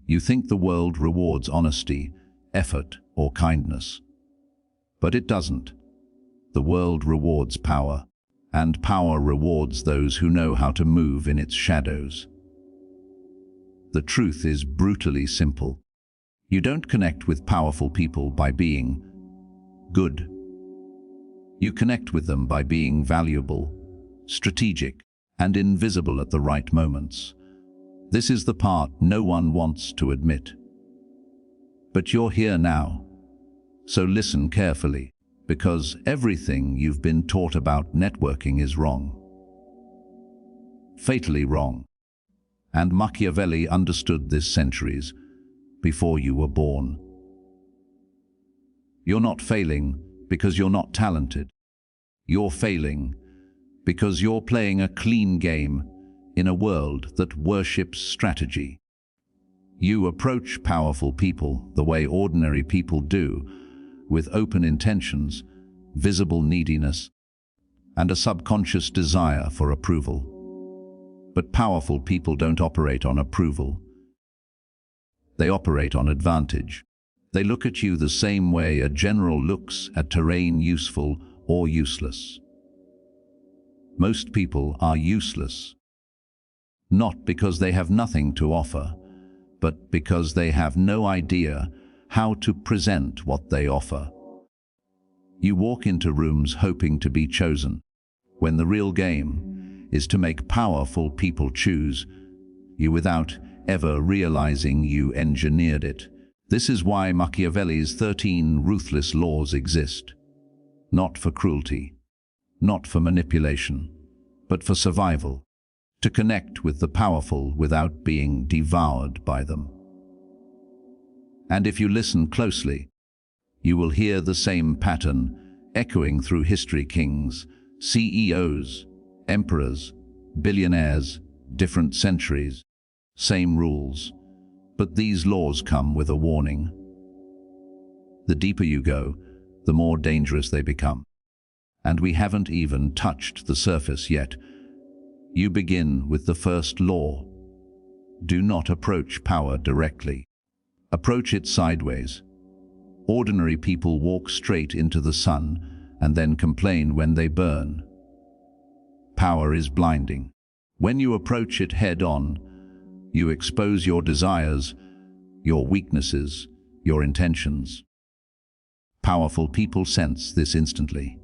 You think the world rewards honesty, effort, or kindness. But it doesn't. The world rewards power, and power rewards those who know how to move in its shadows. The truth is brutally simple. You don't connect with powerful people by being good. You connect with them by being valuable, strategic, and invisible at the right moments. This is the part no one wants to admit. But you're here now, so listen carefully, because everything you've been taught about networking is wrong. Fatally wrong. And Machiavelli understood this centuries before you were born. You're not failing because you're not talented. You're failing because you're playing a clean game in a world that worships strategy. You approach powerful people the way ordinary people do, with open intentions, visible neediness, and a subconscious desire for approval. But powerful people don't operate on approval. They operate on advantage. They look at you the same way a general looks at terrain useful or useless. Most people are useless, not because they have nothing to offer, but because they have no idea how to present what they offer. You walk into rooms hoping to be chosen, when the real game is to make powerful people choose you without ever realizing you engineered it. This is why Machiavelli's 13 ruthless laws exist. Not for cruelty, not for manipulation, but for survival. To connect with the powerful without being devoured by them. And if you listen closely, you will hear the same pattern echoing through history: kings, CEOs, emperors, billionaires, different centuries, same rules. But these laws come with a warning. The deeper you go, the more dangerous they become. And we haven't even touched the surface yet. You begin with the first law. Do not approach power directly. Approach it sideways. Ordinary people walk straight into the sun and then complain when they burn. Power is blinding. When you approach it head-on, you expose your desires, your weaknesses, your intentions. Powerful people sense this instantly.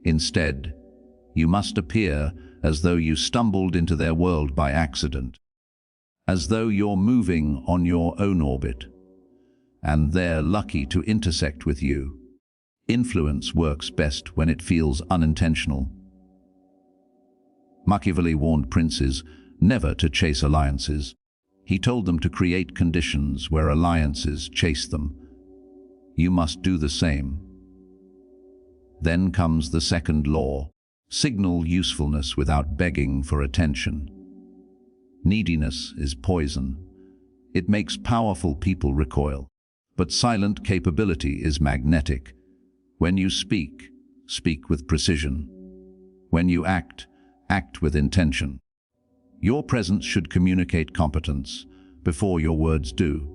Instead, you must appear as though you stumbled into their world by accident, as though you're moving on your own orbit, and they're lucky to intersect with you. Influence works best when it feels unintentional. Machiavelli warned princes never to chase alliances. He told them to create conditions where alliances chase them. You must do the same. Then comes the second law. Signal usefulness without begging for attention. Neediness is poison. It makes powerful people recoil. But silent capability is magnetic. When you speak, speak with precision. When you act, act with intention. Your presence should communicate competence before your words do.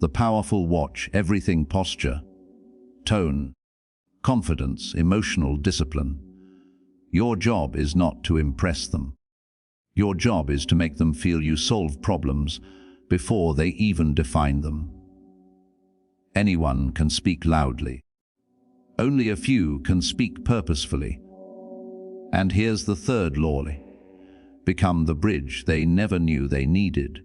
The powerful watch everything: posture, tone, confidence, emotional discipline. Your job is not to impress them. Your job is to make them feel you solve problems before they even define them. Anyone can speak loudly. Only a few can speak purposefully. And here's the third law. Become the bridge they never knew they needed.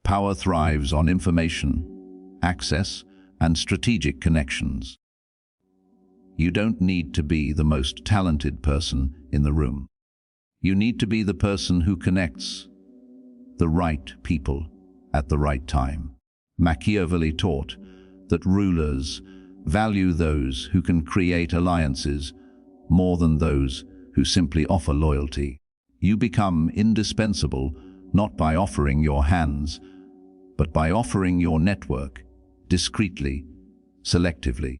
Power thrives on information, access, and strategic connections. You don't need to be the most talented person in the room. You need to be the person who connects the right people at the right time. Machiavelli taught that rulers value those who can create alliances more than those who simply offer loyalty. You become indispensable not by offering your hands, but by offering your network discreetly, selectively,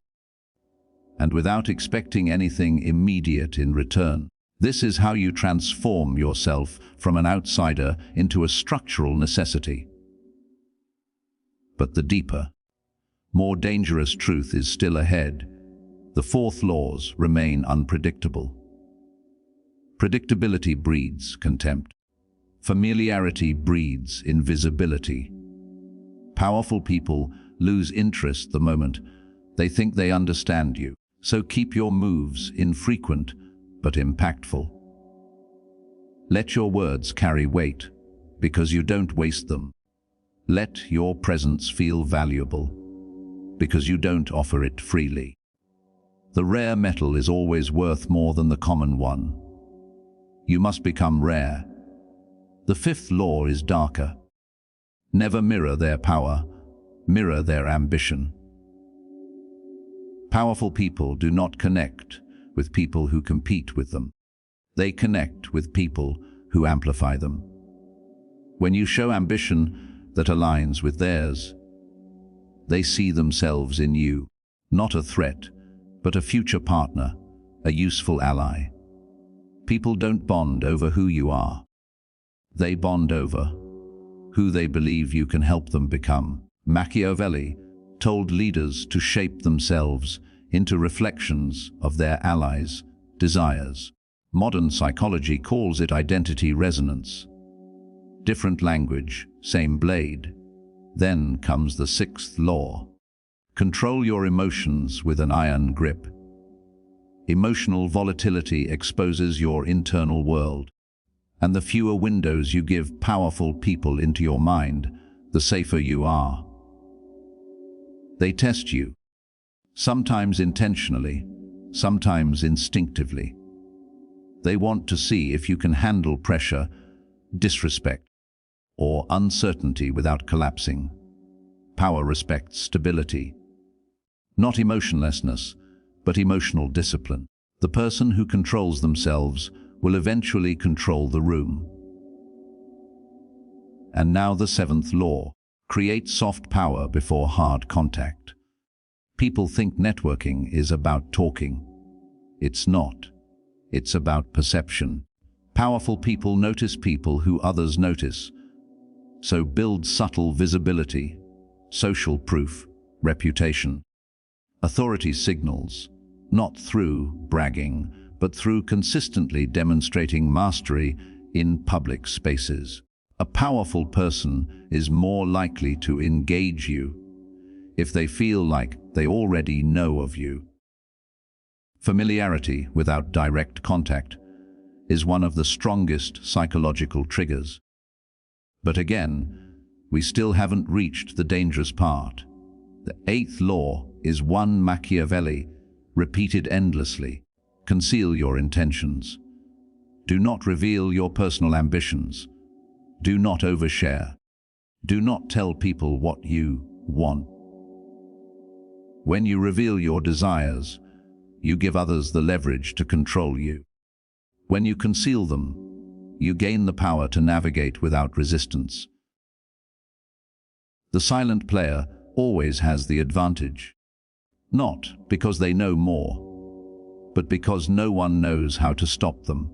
and without expecting anything immediate in return. This is how you transform yourself from an outsider into a structural necessity. But the deeper, more dangerous truth is still ahead. The fourth laws remain unpredictable. Predictability breeds contempt. Familiarity breeds invisibility. Powerful people lose interest the moment they think they understand you. So keep your moves infrequent but impactful. Let your words carry weight, because you don't waste them. Let your presence feel valuable, because you don't offer it freely. The rare metal is always worth more than the common one. You must become rare. The fifth law is darker. Never mirror their power, mirror their ambition. Powerful people do not connect with people who compete with them. They connect with people who amplify them. When you show ambition that aligns with theirs, they see themselves in you, not a threat, but a future partner, a useful ally. People don't bond over who you are. They bond over who they believe you can help them become. Machiavelli told leaders to shape themselves into reflections of their allies' desires. Modern psychology calls it identity resonance. Different language, same blade. Then comes the sixth law. Control your emotions with an iron grip. Emotional volatility exposes your internal world, and the fewer windows you give powerful people into your mind, the safer you are. They test you, sometimes intentionally, sometimes instinctively. They want to see if you can handle pressure, disrespect, or uncertainty without collapsing. Power respects stability, not emotionlessness, but emotional discipline. The person who controls themselves will eventually control the room. And now the seventh law. Create soft power before hard contact. People think networking is about talking. It's not. It's about perception. Powerful people notice people who others notice. So build subtle visibility, social proof, reputation. Authority signals, not through bragging, but through consistently demonstrating mastery in public spaces. A powerful person is more likely to engage you if they feel like they already know of you. Familiarity without direct contact is one of the strongest psychological triggers. But again, we still haven't reached the dangerous part. The eighth law is one Machiavelli, repeated endlessly. Conceal your intentions. Do not reveal your personal ambitions. Do not overshare. Do not tell people what you want. When you reveal your desires, you give others the leverage to control you. When you conceal them, you gain the power to navigate without resistance. The silent player always has the advantage, not because they know more, but because no one knows how to stop them.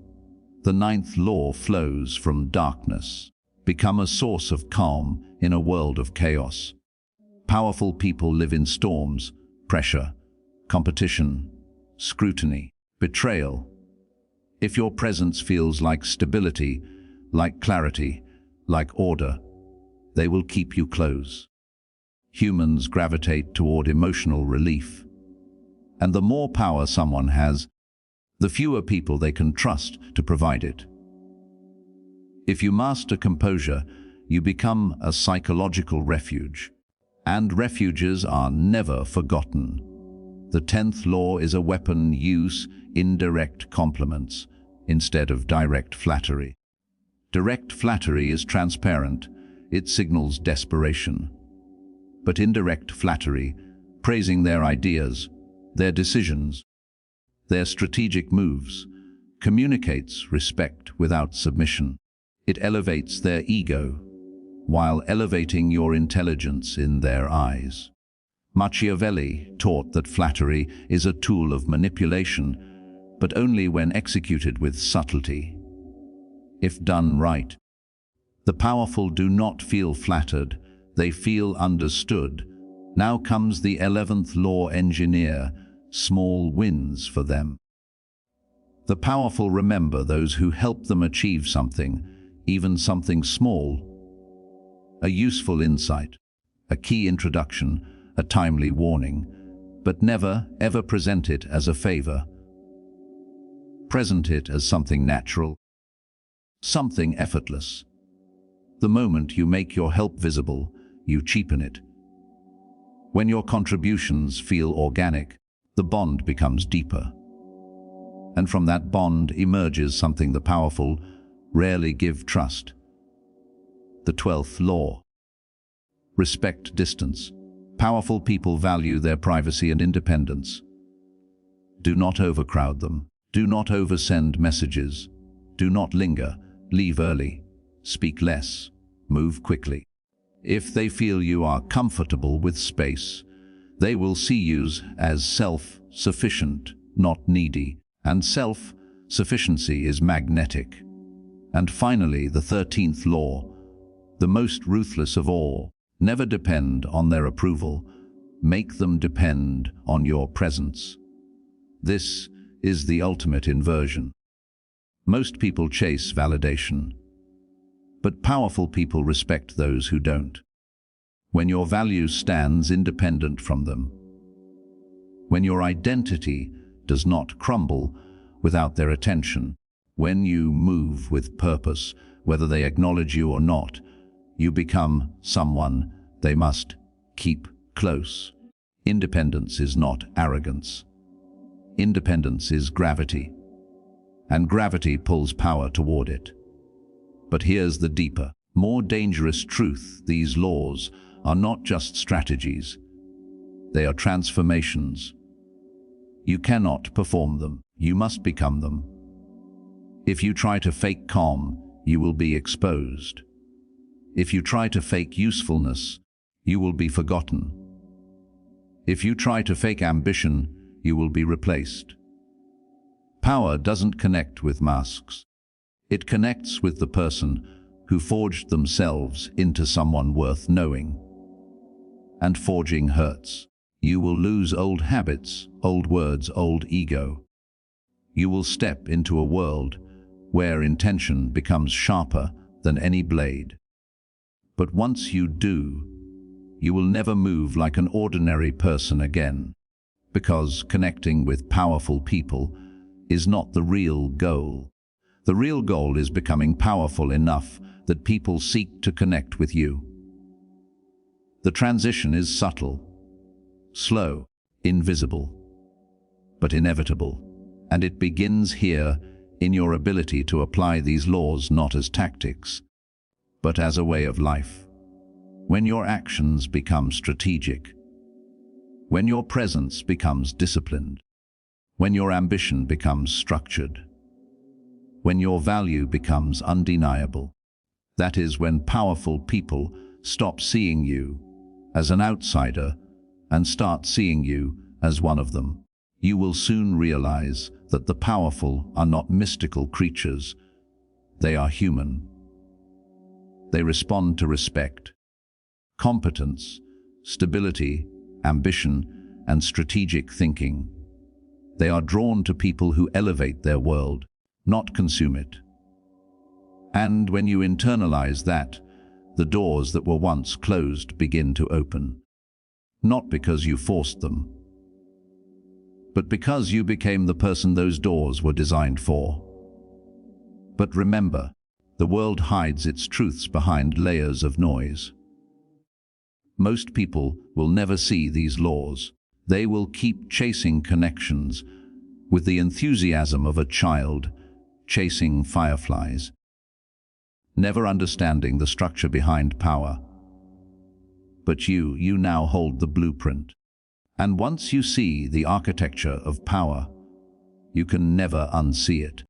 The ninth law flows from darkness. Become a source of calm in a world of chaos. Powerful people live in storms, pressure, competition, scrutiny, betrayal. If your presence feels like stability, like clarity, like order, they will keep you close. Humans gravitate toward emotional relief. And the more power someone has, the fewer people they can trust to provide it. If you master composure, you become a psychological refuge. And refuges are never forgotten. The 10th law is a weapon: use indirect compliments instead of direct flattery. Direct flattery is transparent. It signals desperation. But indirect flattery, praising their ideas, their decisions, their strategic moves, communicates respect without submission. It elevates their ego, while elevating your intelligence in their eyes. Machiavelli taught that flattery is a tool of manipulation, but only when executed with subtlety. If done right, the powerful do not feel flattered, They feel understood. Now comes the 11th law engineer, small wins for them. The powerful remember those who help them achieve something, even something small. A useful insight, a key introduction, a timely warning, but never, ever present it as a favor. Present it as something natural, something effortless. The moment you make your help visible, you cheapen it. When your contributions feel organic, the bond becomes deeper. And from that bond emerges something the powerful rarely give trust. The 12th law. Respect distance. Powerful people value their privacy and independence. Do not overcrowd them. Do not oversend messages. Do not linger. Leave early. Speak less. Move quickly. If they feel you are comfortable with space, they will see you as self-sufficient, not needy. And self-sufficiency is magnetic. And finally, the 13th law, the most ruthless of all. Never depend on their approval. Make them depend on your presence. This is the ultimate inversion. Most people chase validation, but powerful people respect those who don't. When your value stands independent from them, when your identity does not crumble without their attention, when you move with purpose, whether they acknowledge you or not, you become someone they must keep close. Independence is not arrogance. Independence is gravity, and gravity pulls power toward it. But here's the deeper, more dangerous truth. These laws are not just strategies. They are transformations. You cannot perform them. You must become them. If you try to fake calm, you will be exposed. If you try to fake usefulness, you will be forgotten. If you try to fake ambition, you will be replaced. Power doesn't connect with masks. It connects with the person who forged themselves into someone worth knowing. And forging hurts. You will lose old habits, old words, old ego. You will step into a world where intention becomes sharper than any blade. But once you do, you will never move like an ordinary person again, because connecting with powerful people is not the real goal. The real goal is becoming powerful enough that people seek to connect with you. The transition is subtle, slow, invisible, but inevitable, and it begins here in your ability to apply these laws not as tactics, but as a way of life. When your actions become strategic, when your presence becomes disciplined, when your ambition becomes structured, when your value becomes undeniable, that is when powerful people stop seeing you as an outsider and start seeing you as one of them. You will soon realize that the powerful are not mystical creatures. They are human. They respond to respect, competence, stability, ambition, and strategic thinking. They are drawn to people who elevate their world, not consume it. And when you internalize that, the doors that were once closed begin to open. Not because you forced them, but because you became the person those doors were designed for. But remember, the world hides its truths behind layers of noise. Most people will never see these laws. They will keep chasing connections with the enthusiasm of a child chasing fireflies, never understanding the structure behind power. But you now hold the blueprint. And once you see the architecture of power, you can never unsee it.